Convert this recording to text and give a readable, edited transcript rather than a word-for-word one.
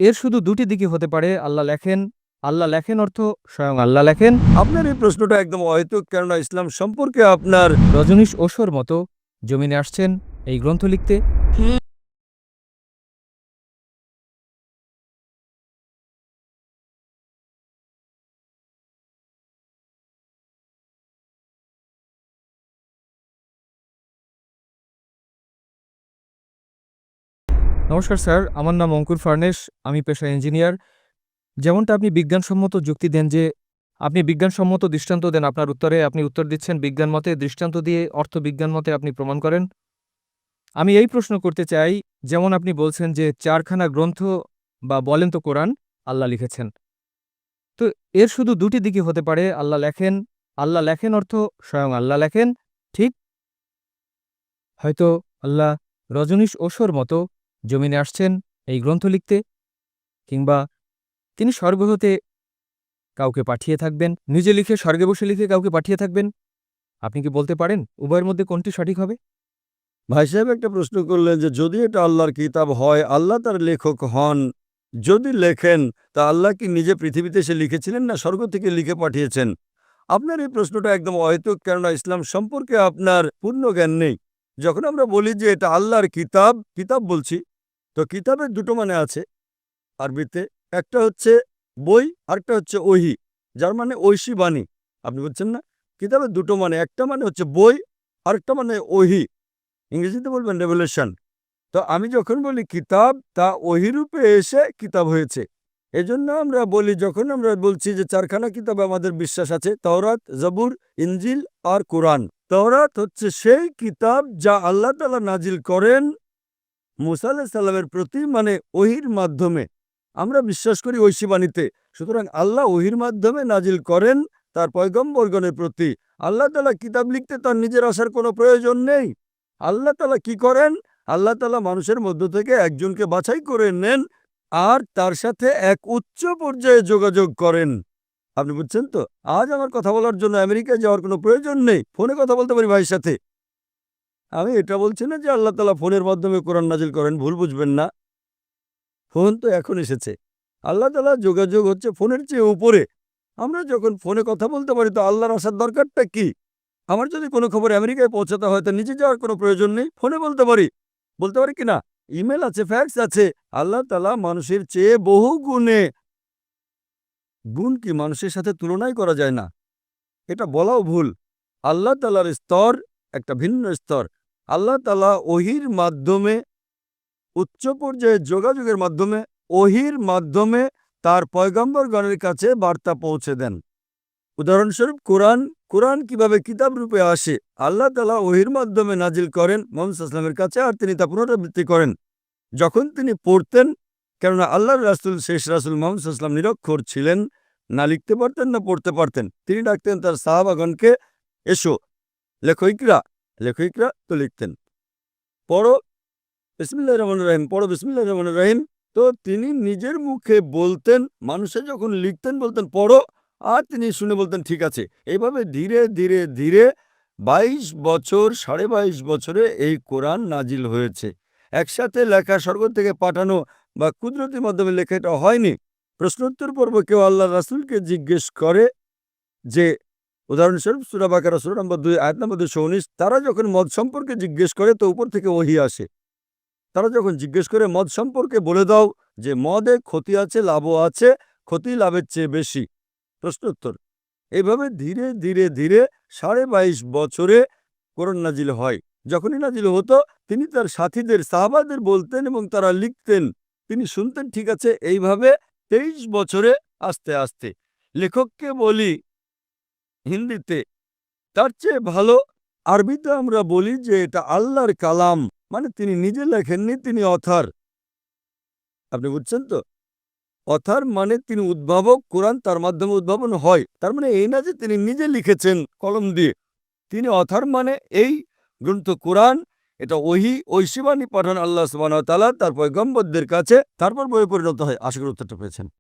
এর শুধু দুটি দিকই হতে পারে। আল্লাহ লেখেন অর্থ স্বয়ং আল্লাহ লেখেন। আপনার এই প্রশ্নটা একদম অহেতুক, কেননা ইসলাম সম্পর্কে আপনার রজনীশ ওশোর মতো জমিনে আসছেন এই গ্রন্থ লিখতে। নমস্কার স্যার, আমার নাম অঙ্কুর ফার্নেস। আমি পেশায় ইঞ্জিনিয়ার। যেমনটা আপনি বিজ্ঞানসম্মত যুক্তি দেন যে আপনি বিজ্ঞানসম্মত দৃষ্টান্ত দেন আপনার উত্তরে, আপনি উত্তর দিচ্ছেন বিজ্ঞান মতে, দৃষ্টান্ত দিয়ে অর্থ বিজ্ঞান মতে আপনি প্রমাণ করেন। আমি এই প্রশ্ন করতে চাই, যেমন আপনি বলছেন যে ৪ খানা গ্রন্থ বা বলেন তো কোরআন আল্লাহ লিখেছেন। তো এর শুধু দুটি দিকই হতে পারে। আল্লাহ লেখেন অর্থ স্বয়ং আল্লাহ লেখেন, ঠিক। হয়তো আল্লাহ রজনীশ ওশোর মতো জমিনে আসছেন এই গ্রন্থ লিখতে, কিংবা তিনি স্বর্গ হতে কাউকে পাঠিয়ে থাকবেন, নিজে লিখে স্বর্গে বসে লিখে কাউকে পাঠিয়ে থাকবেন। আপনি কি বলতে পারেন উভয়ের মধ্যে কোনটি সঠিক হবে? ভাই সাহেব একটা প্রশ্ন করলেন যে যদি এটা আল্লাহর কিতাব হয়, আল্লাহ তার লেখক হন, যদি লেখেন, তা আল্লাহ কি নিজে পৃথিবীতে এসে লিখেছিলেন না স্বর্গ থেকে লিখে পাঠিয়েছেন? আপনার এই প্রশ্নটা একদম অহেতুক, কেননা ইসলাম সম্পর্কে আপনার পূর্ণ জ্ঞান নেই। যখন আমরা বলি যে এটা আল্লাহর কিতাব, কিতাব বলছি, তো কিতাবের দুটো মানে আছে আরবিতে। একটা হচ্ছে বই, আরেকটা হচ্ছে ওহি, যার মানে ঐশী বাণী। আপনি বলছেন না, কিতাবের দুটো মানে, একটা মানে হচ্ছে বই, আরেকটা মানে ওহি, ইংরেজিতে বলবেন রেভেলেশন। তো আমি যখন বলি কিতাব, তা ওহিরূপে এসে কিতাব হয়েছে। এজন্য আমরা বলি, যখন আমরা বলছি যে 4খানা কিতাবে আমাদের বিশ্বাস আছে, তাওরাত, জবুর, ইনজিল আর কোরআন। তাওরাত হচ্ছে সেই কিতাব যা আল্লাহ তাআলা নাজিল করেন মুসা আলাইহিস সালামের প্রতি, মানে ওহির মাধ্যমে। আমরা বিশ্বাস করি ঐশী বাণীতে। সুতরাং আল্লাহ ওহির মাধ্যমে নাজিল করেন তার পয়গম্বরগণের প্রতি। আল্লাহ তাআলা কিতাব লিখতে তার নিজের আসার কোনো প্রয়োজন নেই। আল্লাহ তাআলা কি করেন? আল্লাহ তাআলা মানুষের মধ্য থেকে একজনকে বাছাই করে নেন আর তার সাথে এক উচ্চ পর্যায়ে যোগাযোগ করেন। আপনি বুঝছেন তো? আজ আমার কথা বলার জন্য আমেরিকায় যাওয়ার কোনো প্রয়োজন নেই, ফোনে কথা বলতে পারি ভাইয়ের সাথে। আমি এটা বলছি না যে আল্লাহ তাআলা ফোনের মাধ্যমে কোরআন নাজিল করেন, ভুল বুঝবেন না। ফোন তো এখন এসেছে। আল্লাহ তাআলা যোগাযোগ হচ্ছে ফোনের চেয়ে উপরে। আমরা যখন ফোনে কথা বলতে পারি, তো আল্লাহর আসার দরকারটা কি? আমার যদি কোনো খবর আমেরিকায় পৌঁছাতে হয়, তো নিজে যাওয়ার কোনো প্রয়োজন নেই, ফোনে বলতে পারি। বলতে পারি কিনা? ইমেল আছে, ফ্যাক্স আছে। আল্লাহ তাআলা মানুষের চেয়ে বহু গুণে, গুণ কি মানুষের সাথে তুলনাই করা যায় না, এটা বলাও ভুল। আল্লাহ তাআলার স্তর একটা ভিন্ন স্তর। আল্লাহ তাআলা ওহির মাধ্যমে, উচ্চ পর্যায়ে যোগাযোগের মাধ্যমে, ওহির মাধ্যমে তার পয়গম্বরগণের কাছে বার্তা পৌঁছে দেন। উদাহরণস্বরূপ কোরআন। কোরআন কিভাবে কিতাব রূপে আসে? আল্লাহ তাআলা ওহির মাধ্যমে নাজিল করেন মুহাম্মদ সাল্লাল্লাহু আলাইহি ওয়াসাল্লামের কাছে, আর তিনি তা পুনরাবৃত্তি করেন। যখন তিনি পড়তেন, কেননা আল্লাহর রাসূল, শেষ রাসূল মুহাম্মদ সাল্লাল্লাহু আলাইহি ওয়াসাল্লাম নিরক্ষর ছিলেন, না লিখতে পারতেন না পড়তে পারতেন। তিনি ডাকতেন তার সাহাবাগণকে, এসো লেখো ইকরা, লেখো ইকরা, তো লিখতেন। পড়ো বিসমিল্লাহির রহমানির রহিম, পড়ো বিসমিল্লাহির রহমানির রহিম। তো তিনি নিজের মুখে বলতেন, মানুষে যখন লিখতেন বলতেন পড়ো, আর তিনি শুনে বলতেন ঠিক আছে। এইভাবে ধীরে ধীরে ধীরে 22 বছর, 22.5 বছরে এই কোরআন নাজিল হয়েছে। একসাথে লেখা, স্বর্গ থেকে পাঠানো বা কুদরতির মাধ্যমে লেখা এটা হয়নি। প্রশ্নোত্তর পর্ব কেউ আল্লাহ রাসূলকে জিজ্ঞেস করে যে, উদাহরণস্বরূপ সূরা বাকারা সূরা নম্বর 2 আয়াত নম্বর 219, তারা যখন মদ সম্পর্কে জিজ্ঞেস করে, তো উপর থেকে ওহী আসে। তারা যখন জিজ্ঞেস করে মদ সম্পর্কে, বলে দাও যে মদে ক্ষতি আছে, লাভও আছে, ক্ষতি লাভের চেয়ে বেশি। প্রশ্নোত্তর। এইভাবে ধীরে ধীরে ধীরে 22.5 বছরে কোরআন নাজিল হয়। যখনই নাজিল হতো, তিনি তার সাথীদের, সাহাবাদের বলতেন এবং তারা লিখতেন, তিনি শুনতেন, ঠিক আছে। এইভাবে 23 বছরে আস্তে আস্তে। লেখককে বলি হিন্দিতে, তার চেয়ে ভালো আরবিতে আমরা বলি যে এটা আল্লাহর কালাম, মানে তিনি নিজে লেখেননি, তিনি অথার। আপনি বুঝছেন তো? অথার মানে তিনি উদ্ভাবক, কোরআন তার মাধ্যমে উদ্ভাবন হয়। তার মানে এই না যে তিনি নিজে লিখেছেন কলম দিয়ে। তিনি অথার, মানে এই গ্রন্থ কোরআন, এটা ওহী, ঐশী বাণী পাঠান আল্লাহ সুবহানাহু ওয়া তাআলা তার পয়গম্বরদের কাছে, তারপর বইয়ে পরিণত হয়। আশা করি উত্তরটা পেয়েছেন।